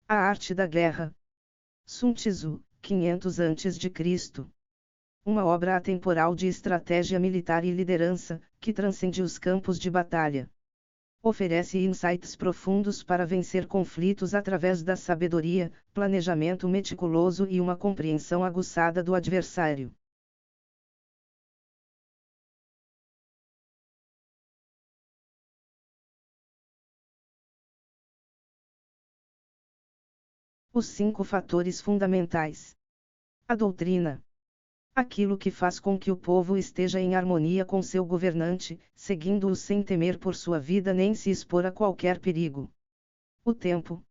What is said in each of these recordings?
A arte da guerra. Sun Tzu, 500 a.C. Uma obra atemporal de estratégia militar e liderança, que transcende os campos de batalha. Oferece insights profundos para vencer conflitos através da sabedoria, planejamento meticuloso e uma compreensão aguçada do adversário. Os 5 fatores fundamentais. A doutrina. Aquilo que faz com que o povo esteja em harmonia com seu governante, seguindo-o sem temer por sua vida nem se expor a qualquer perigo. O tempo.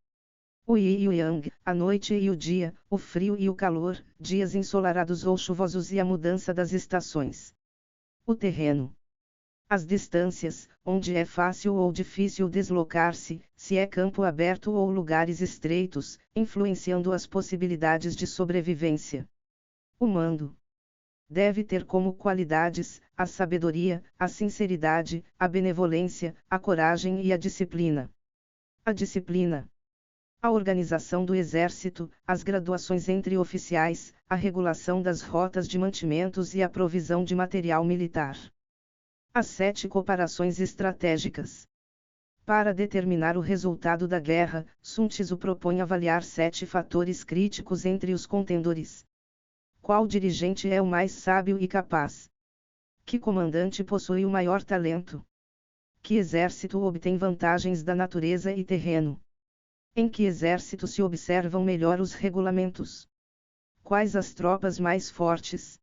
O yin e o yang, a noite e o dia, o frio e o calor, dias ensolarados ou chuvosos e a mudança das estações. O terreno. As distâncias, onde é fácil ou difícil deslocar-se, se é campo aberto ou lugares estreitos, influenciando as possibilidades de sobrevivência. O mando. Deve ter como qualidades, a sabedoria, a sinceridade, a benevolência, a coragem e a disciplina. A disciplina. A organização do exército, as graduações entre oficiais, a regulação das rotas de mantimentos e a provisão de material militar. As 7 cooperações estratégicas. Para determinar o resultado da guerra, Sun Tzu propõe avaliar 7 fatores críticos entre os contendores. Qual dirigente é o mais sábio e capaz? Que comandante possui o maior talento? Que exército obtém vantagens da natureza e terreno? Em que exército se observam melhor os regulamentos? Quais as tropas mais fortes?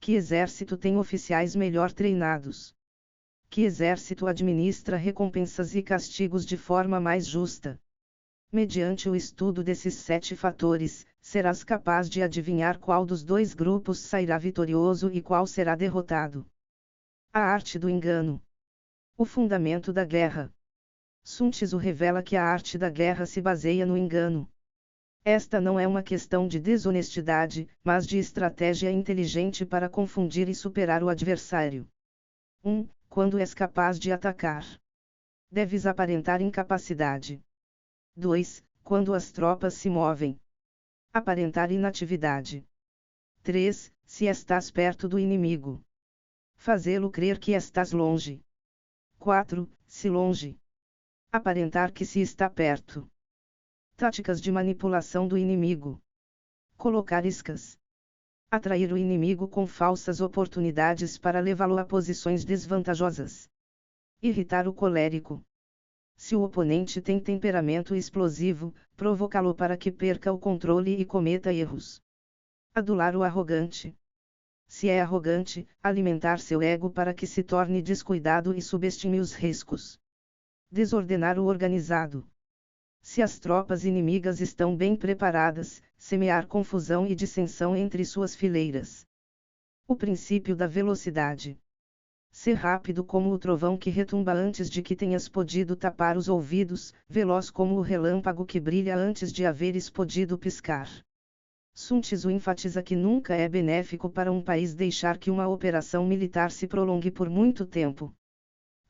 Que exército tem oficiais melhor treinados? Que exército administra recompensas e castigos de forma mais justa? Mediante o estudo desses 7 fatores, serás capaz de adivinhar qual dos 2 grupos sairá vitorioso e qual será derrotado. A arte do engano. O fundamento da guerra. Sun Tzu revela que a arte da guerra se baseia no engano. Esta não é uma questão de desonestidade, mas de estratégia inteligente para confundir e superar o adversário. 1. Quando és capaz de atacar, deves aparentar incapacidade. 2. Quando as tropas se movem, aparentar inatividade. 3. Se estás perto do inimigo, fazê-lo crer que estás longe. 4. Se longe, aparentar que se está perto. Táticas de manipulação do inimigo. Colocar iscas. Atrair o inimigo com falsas oportunidades para levá-lo a posições desvantajosas. Irritar o colérico. Se o oponente tem temperamento explosivo, provocá-lo para que perca o controle e cometa erros. Adular o arrogante. Se é arrogante, alimentar seu ego para que se torne descuidado e subestime os riscos. Desordenar o organizado. Se as tropas inimigas estão bem preparadas, semear confusão e dissensão entre suas fileiras. O princípio da velocidade. Ser rápido como o trovão que retumba antes de que tenhas podido tapar os ouvidos, veloz como o relâmpago que brilha antes de haveres podido piscar. Sun Tzu enfatiza que nunca é benéfico para um país deixar que uma operação militar se prolongue por muito tempo.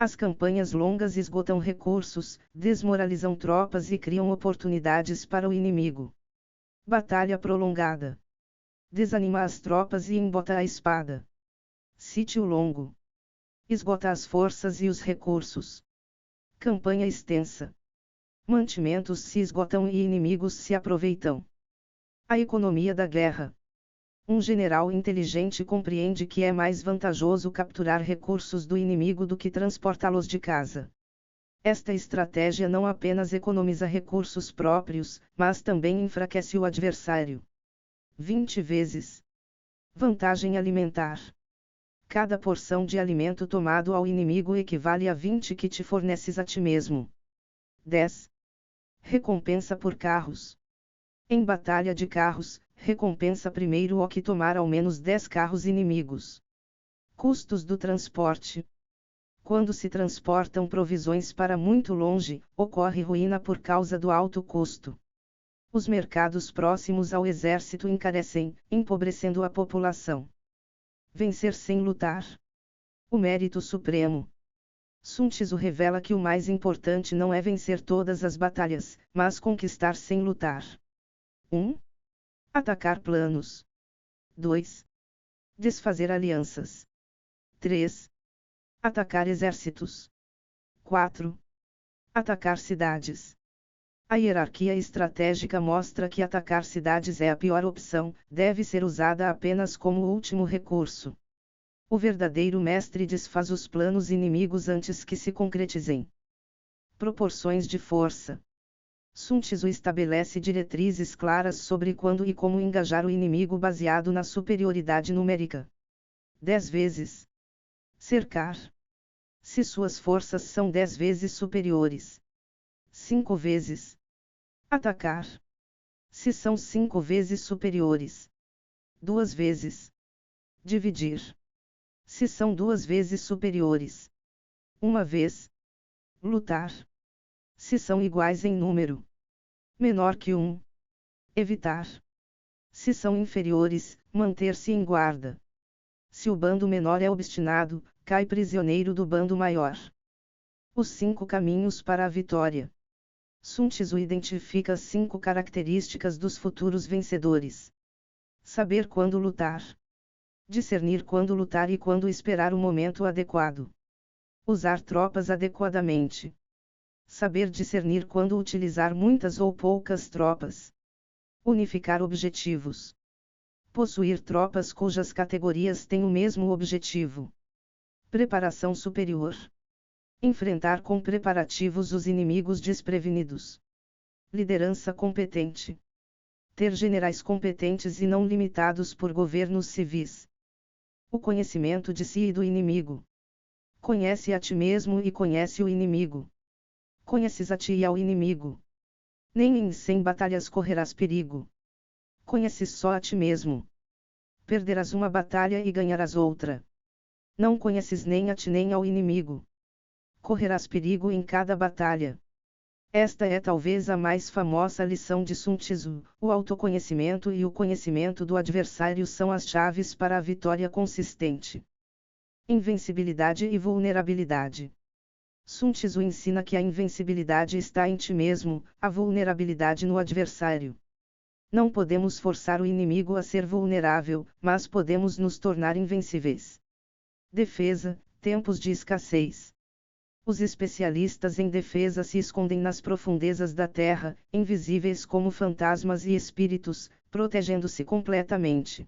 As campanhas longas esgotam recursos, desmoralizam tropas e criam oportunidades para o inimigo. Batalha prolongada. Desanima as tropas e embota a espada. Sítio longo. Esgota as forças e os recursos. Campanha extensa. Mantimentos se esgotam e inimigos se aproveitam. A economia da guerra. Um general inteligente compreende que é mais vantajoso capturar recursos do inimigo do que transportá-los de casa. Esta estratégia não apenas economiza recursos próprios, mas também enfraquece o adversário. 20 vezes. Vantagem alimentar. Cada porção de alimento tomado ao inimigo equivale a 20 que te forneces a ti mesmo. 10. Recompensa por carros. Em batalha de carros, recompensa primeiro o que tomar ao menos 10 carros inimigos. Custos do transporte. Quando se transportam provisões para muito longe, ocorre ruína por causa do alto custo. Os mercados próximos ao exército encarecem, empobrecendo a população. Vencer sem lutar. O mérito supremo. Sun Tzu revela que o mais importante não é vencer todas as batalhas, mas conquistar sem lutar. 1. Atacar planos. 2. Desfazer alianças. 3. Atacar exércitos. 4. Atacar cidades. A hierarquia estratégica mostra que atacar cidades é a pior opção, deve ser usada apenas como último recurso. O verdadeiro mestre desfaz os planos inimigos antes que se concretizem. Proporções de força. Sun Tzu estabelece diretrizes claras sobre quando e como engajar o inimigo baseado na superioridade numérica. 10 vezes. Cercar. Se suas forças são 10 vezes superiores. 5 vezes. Atacar. Se são 5 vezes superiores. 2 vezes. Dividir. Se são 2 vezes superiores. 1 vez. Lutar. Se são iguais em número. Menor que 1. Evitar. Se são inferiores, manter-se em guarda. Se o bando menor é obstinado, cai prisioneiro do bando maior. Os 5 caminhos para a vitória. Sun Tzu identifica as 5 características dos futuros vencedores. Saber quando lutar. Discernir quando lutar e quando esperar o momento adequado. Usar tropas adequadamente. Saber discernir quando utilizar muitas ou poucas tropas. Unificar objetivos. Possuir tropas cujas categorias têm o mesmo objetivo. Preparação superior. Enfrentar com preparativos os inimigos desprevenidos. Liderança competente. Ter generais competentes e não limitados por governos civis. O conhecimento de si e do inimigo. Conhece a ti mesmo e conhece o inimigo. Conheces a ti e ao inimigo. Nem em 100 batalhas correrás perigo. Conheces só a ti mesmo. Perderás uma batalha e ganharás outra. Não conheces nem a ti nem ao inimigo. Correrás perigo em cada batalha. Esta é talvez a mais famosa lição de Sun Tzu. O autoconhecimento e o conhecimento do adversário são as chaves para a vitória consistente. Invencibilidade e vulnerabilidade. Sun Tzu ensina que a invencibilidade está em ti mesmo, a vulnerabilidade no adversário. Não podemos forçar o inimigo a ser vulnerável, mas podemos nos tornar invencíveis. Defesa, tempos de escassez. Os especialistas em defesa se escondem nas profundezas da terra, invisíveis como fantasmas e espíritos, protegendo-se completamente.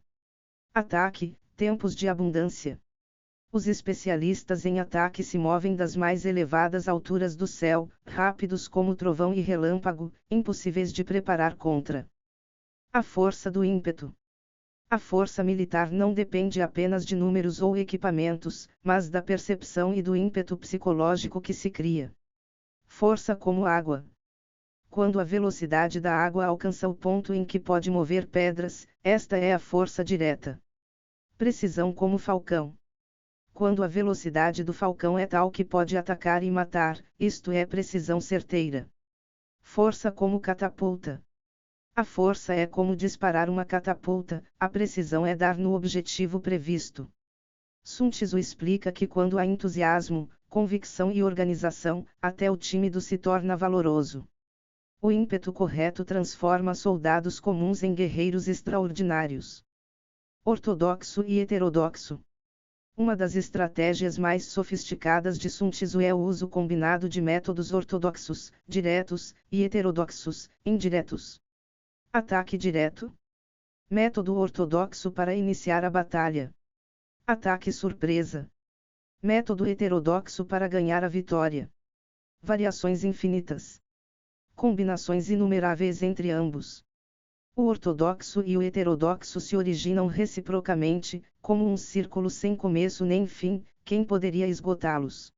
Ataque, tempos de abundância. Os especialistas em ataque se movem das mais elevadas alturas do céu, rápidos como trovão e relâmpago, impossíveis de preparar contra. A força do ímpeto. A força militar não depende apenas de números ou equipamentos, mas da percepção e do ímpeto psicológico que se cria. Força como água. Quando a velocidade da água alcança o ponto em que pode mover pedras, esta é a força direta. Precisão como falcão. Quando a velocidade do falcão é tal que pode atacar e matar, isto é precisão certeira. Força como catapulta. A força é como disparar uma catapulta, a precisão é dar no objetivo previsto. Sun Tzu explica que quando há entusiasmo, convicção e organização, até o tímido se torna valoroso. O ímpeto correto transforma soldados comuns em guerreiros extraordinários. Ortodoxo e heterodoxo. Uma das estratégias mais sofisticadas de Sun Tzu é o uso combinado de métodos ortodoxos, diretos, e heterodoxos, indiretos. Ataque direto. Método ortodoxo para iniciar a batalha. Ataque surpresa. Método heterodoxo para ganhar a vitória. Variações infinitas. Combinações inumeráveis entre ambos. O ortodoxo e o heterodoxo se originam reciprocamente, como um círculo sem começo nem fim, quem poderia esgotá-los?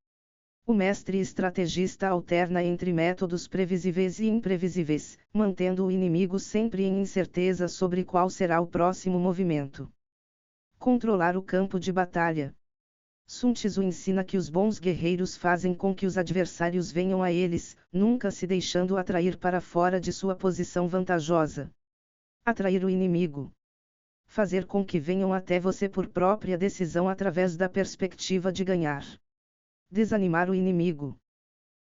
O mestre estrategista alterna entre métodos previsíveis e imprevisíveis, mantendo o inimigo sempre em incerteza sobre qual será o próximo movimento. Controlar o campo de batalha. Sun Tzu ensina que os bons guerreiros fazem com que os adversários venham a eles, nunca se deixando atrair para fora de sua posição vantajosa. Atrair o inimigo. Fazer com que venham até você por própria decisão através da perspectiva de ganhar. Desanimar o inimigo.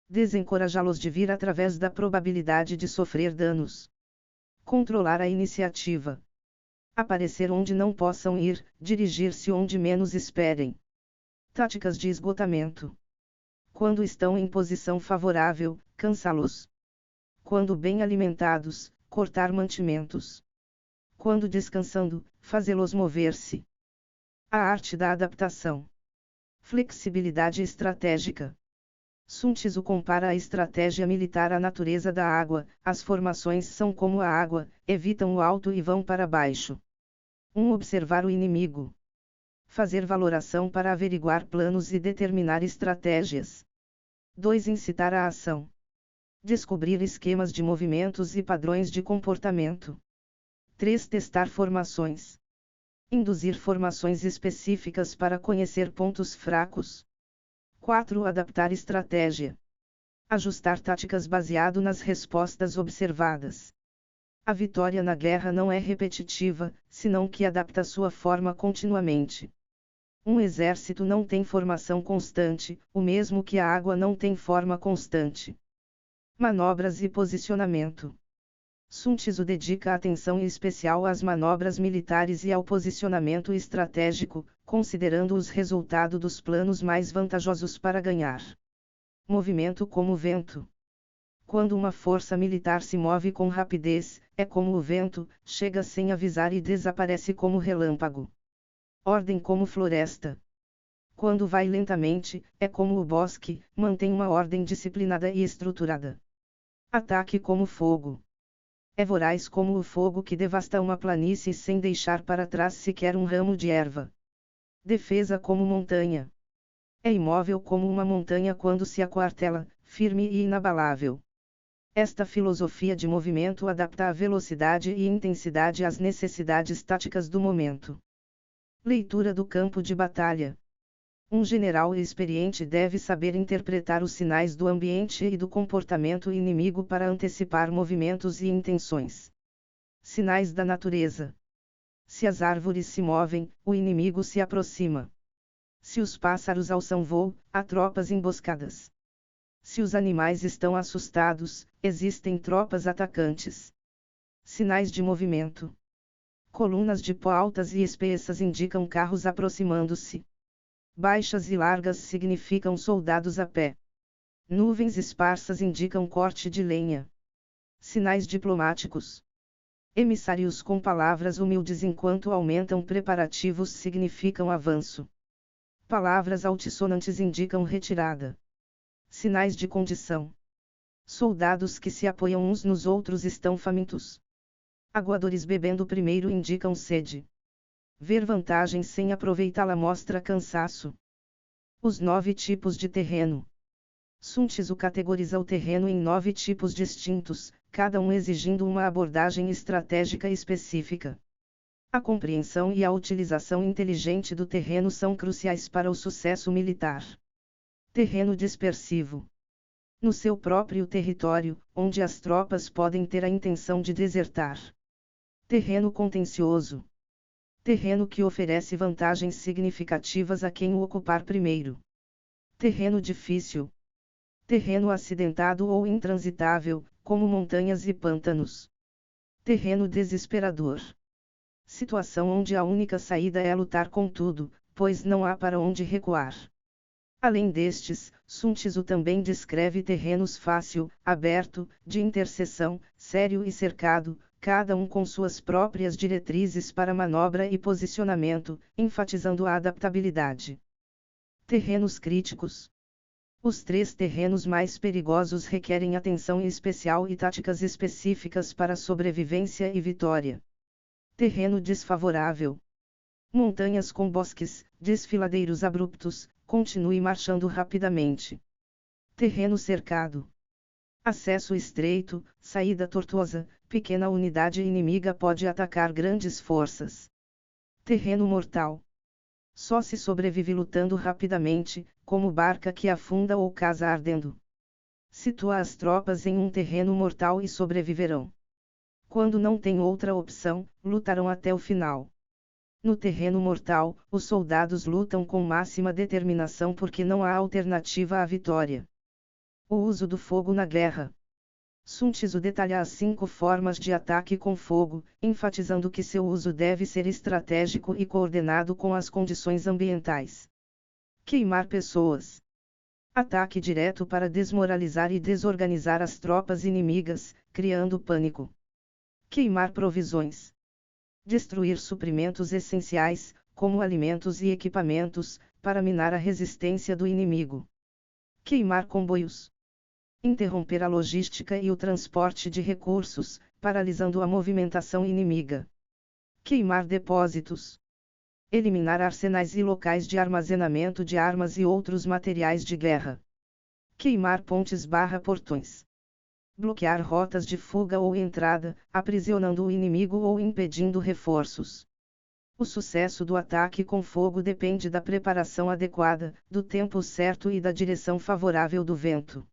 Desencorajá-los de vir através da probabilidade de sofrer danos. Controlar a iniciativa. Aparecer onde não possam ir, dirigir-se onde menos esperem. Táticas de esgotamento. Quando estão em posição favorável, cansá-los. Quando bem alimentados, cortar mantimentos. Quando descansando, fazê-los mover-se. A arte da adaptação. Flexibilidade estratégica. Sun Tzu compara a estratégia militar à natureza da água. As formações são como a água, evitam o alto e vão para baixo. 1. Observar o inimigo. Fazer valoração para averiguar planos e determinar estratégias. 2. Incitar a ação. Descobrir esquemas de movimentos e padrões de comportamento. 3. Testar formações. Induzir formações específicas para conhecer pontos fracos. 4. Adaptar estratégia. Ajustar táticas baseado nas respostas observadas. A vitória na guerra não é repetitiva, senão que adapta sua forma continuamente. Um exército não tem formação constante, o mesmo que a água não tem forma constante. Manobras e posicionamento. Sun Tzu dedica atenção especial às manobras militares e ao posicionamento estratégico, considerando os resultados dos planos mais vantajosos para ganhar. Movimento como vento. Quando uma força militar se move com rapidez, é como o vento, chega sem avisar e desaparece como relâmpago. Ordem como floresta. Quando vai lentamente, é como o bosque, mantém uma ordem disciplinada e estruturada. Ataque como fogo. É voraz como o fogo que devasta uma planície sem deixar para trás sequer um ramo de erva. Defesa como montanha. É imóvel como uma montanha quando se aquartela, firme e inabalável. Esta filosofia de movimento adapta a velocidade e intensidade às necessidades táticas do momento. Leitura do campo de batalha. Um general experiente deve saber interpretar os sinais do ambiente e do comportamento inimigo para antecipar movimentos e intenções. Sinais da natureza. Se as árvores se movem, o inimigo se aproxima. Se os pássaros alçam voo, há tropas emboscadas. Se os animais estão assustados, existem tropas atacantes. Sinais de movimento. Colunas de pó altas e espessas indicam carros aproximando-se. Baixas e largas significam soldados a pé. Nuvens esparsas indicam corte de lenha. Sinais diplomáticos. Emissários com palavras humildes enquanto aumentam preparativos significam avanço. Palavras altissonantes indicam retirada. Sinais de condição. Soldados que se apoiam uns nos outros estão famintos. Aguadores bebendo primeiro indicam sede. Ver vantagem sem aproveitá-la mostra cansaço. Os 9 tipos de terreno. Sun Tzu categoriza o terreno em 9 tipos distintos, cada um exigindo uma abordagem estratégica específica. A compreensão e a utilização inteligente do terreno são cruciais para o sucesso militar. Terreno dispersivo. No seu próprio território, onde as tropas podem ter a intenção de desertar. Terreno contencioso. Terreno que oferece vantagens significativas a quem o ocupar primeiro. Terreno difícil. Terreno acidentado ou intransitável, como montanhas e pântanos. Terreno desesperador. Situação onde a única saída é lutar com tudo, pois não há para onde recuar. Além destes, Sun Tzu também descreve terrenos fácil, aberto, de interseção, sério e cercado, cada um com suas próprias diretrizes para manobra e posicionamento, enfatizando a adaptabilidade. Terrenos críticos. Os 3 terrenos mais perigosos requerem atenção especial e táticas específicas para sobrevivência e vitória. Terreno desfavorável. Montanhas com bosques, desfiladeiros abruptos, continue marchando rapidamente. Terreno cercado. Acesso estreito, saída tortuosa, pequena unidade inimiga pode atacar grandes forças. Terreno mortal. Só se sobrevive lutando rapidamente, como barca que afunda ou casa ardendo. Situa as tropas em um terreno mortal e sobreviverão. Quando não tem outra opção, lutarão até o final. No terreno mortal, os soldados lutam com máxima determinação porque não há alternativa à vitória. O uso do fogo na guerra. Sun Tzu detalha as 5 formas de ataque com fogo, enfatizando que seu uso deve ser estratégico e coordenado com as condições ambientais. Queimar pessoas. Ataque direto para desmoralizar e desorganizar as tropas inimigas, criando pânico. Queimar provisões. Destruir suprimentos essenciais, como alimentos e equipamentos, para minar a resistência do inimigo. Queimar comboios. Interromper a logística e o transporte de recursos, paralisando a movimentação inimiga. Queimar depósitos. Eliminar arsenais e locais de armazenamento de armas e outros materiais de guerra. Queimar pontes/portões. Bloquear rotas de fuga ou entrada, aprisionando o inimigo ou impedindo reforços. O sucesso do ataque com fogo depende da preparação adequada, do tempo certo e da direção favorável do vento.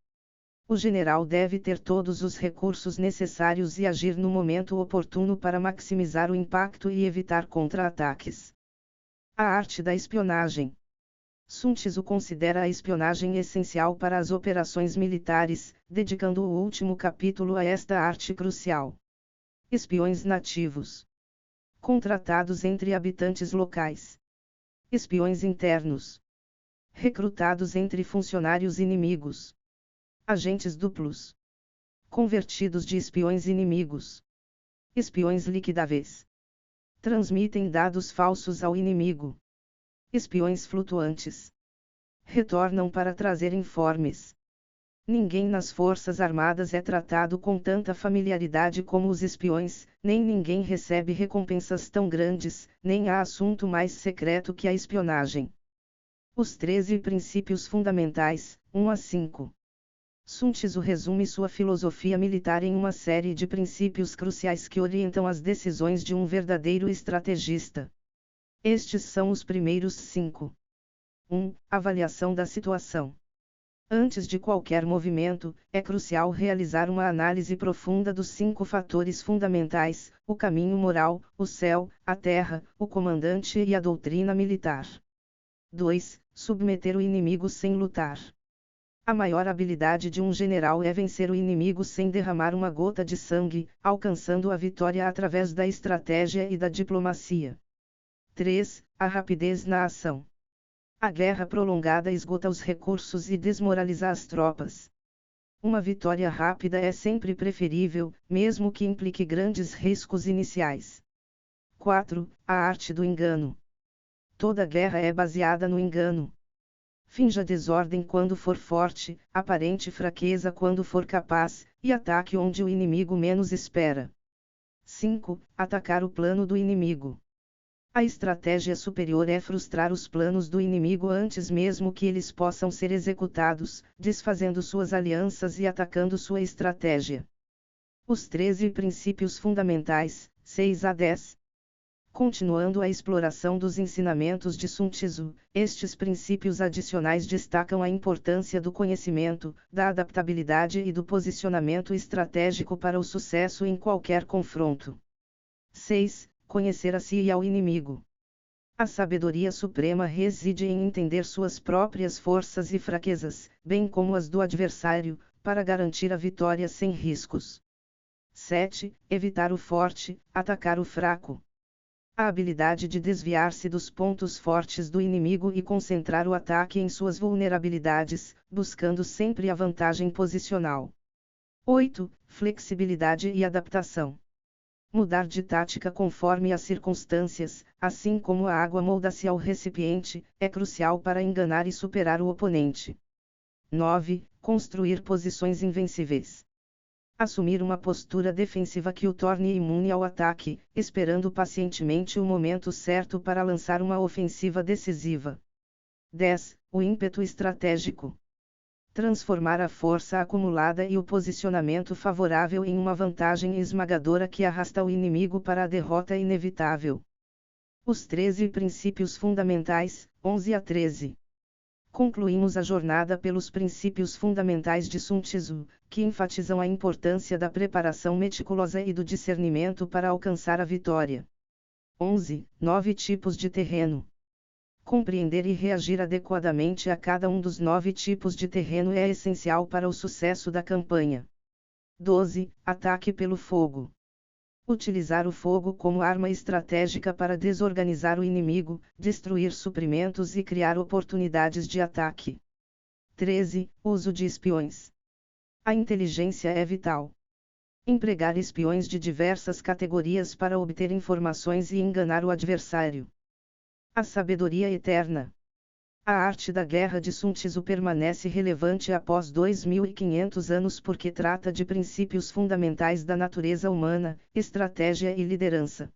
O general deve ter todos os recursos necessários e agir no momento oportuno para maximizar o impacto e evitar contra-ataques. A arte da espionagem. Sun Tzu considera a espionagem essencial para as operações militares, dedicando o último capítulo a esta arte crucial. Espiões nativos. Contratados entre habitantes locais. Espiões internos. Recrutados entre funcionários inimigos. Agentes duplos. Convertidos de espiões inimigos. Espiões liquidáveis. Transmitem dados falsos ao inimigo. Espiões flutuantes. Retornam para trazer informes. Ninguém nas Forças Armadas é tratado com tanta familiaridade como os espiões, nem ninguém recebe recompensas tão grandes, nem há assunto mais secreto que a espionagem. Os 13 princípios fundamentais, 1 a 5. Sun Tzu resume sua filosofia militar em uma série de princípios cruciais que orientam as decisões de um verdadeiro estrategista. Estes são os primeiros 5. 1. Avaliação da situação. Antes de qualquer movimento, é crucial realizar uma análise profunda dos 5 fatores fundamentais: o caminho moral, o céu, a terra, o comandante e a doutrina militar. 2. Submeter o inimigo sem lutar. A maior habilidade de um general é vencer o inimigo sem derramar uma gota de sangue, alcançando a vitória através da estratégia e da diplomacia. 3. A rapidez na ação. A guerra prolongada esgota os recursos e desmoraliza as tropas. Uma vitória rápida é sempre preferível, mesmo que implique grandes riscos iniciais. 4. A arte do engano. Toda guerra é baseada no engano. Finja desordem quando for forte, aparente fraqueza quando for capaz, e ataque onde o inimigo menos espera. 5. Atacar o plano do inimigo. A estratégia superior é frustrar os planos do inimigo antes mesmo que eles possam ser executados, desfazendo suas alianças e atacando sua estratégia. Os 13 princípios fundamentais, 6 a 10. Continuando a exploração dos ensinamentos de Sun Tzu, estes princípios adicionais destacam a importância do conhecimento, da adaptabilidade e do posicionamento estratégico para o sucesso em qualquer confronto. 6. Conhecer a si e ao inimigo. A sabedoria suprema reside em entender suas próprias forças e fraquezas, bem como as do adversário, para garantir a vitória sem riscos. 7. Evitar o forte, atacar o fraco. A habilidade de desviar-se dos pontos fortes do inimigo e concentrar o ataque em suas vulnerabilidades, buscando sempre a vantagem posicional. 8. Flexibilidade e adaptação. Mudar de tática conforme as circunstâncias, assim como a água molda-se ao recipiente, é crucial para enganar e superar o oponente. 9. Construir posições invencíveis. Assumir uma postura defensiva que o torne imune ao ataque, esperando pacientemente o momento certo para lançar uma ofensiva decisiva. 10. O ímpeto estratégico. Transformar a força acumulada e o posicionamento favorável em uma vantagem esmagadora que arrasta o inimigo para a derrota inevitável. Os 13 princípios fundamentais, 11 a 13. Concluímos a jornada pelos princípios fundamentais de Sun Tzu, que enfatizam a importância da preparação meticulosa e do discernimento para alcançar a vitória. 11. 9 tipos de terreno. Compreender e reagir adequadamente a cada um dos 9 tipos de terreno é essencial para o sucesso da campanha. 12. Ataque pelo fogo. Utilizar o fogo como arma estratégica para desorganizar o inimigo, destruir suprimentos e criar oportunidades de ataque. 13. Uso de espiões. A inteligência é vital. Empregar espiões de diversas categorias para obter informações e enganar o adversário. A sabedoria eterna. A arte da guerra de Sun Tzu permanece relevante após 2500 anos porque trata de princípios fundamentais da natureza humana, estratégia e liderança.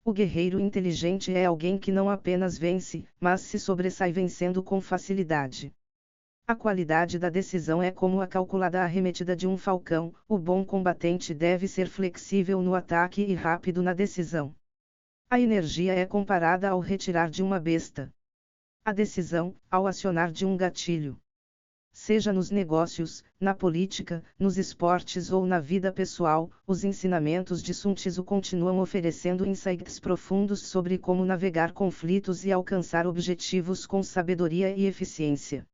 O guerreiro inteligente é alguém que não apenas vence, mas se sobressai vencendo com facilidade. A qualidade da decisão é como a calculada arremetida de um falcão. O bom combatente deve ser flexível no ataque e rápido na decisão. A energia é comparada ao retirar de uma besta. A decisão, ao acionar de um gatilho. Seja nos negócios, na política, nos esportes ou na vida pessoal, os ensinamentos de Sun Tzu continuam oferecendo insights profundos sobre como navegar conflitos e alcançar objetivos com sabedoria e eficiência.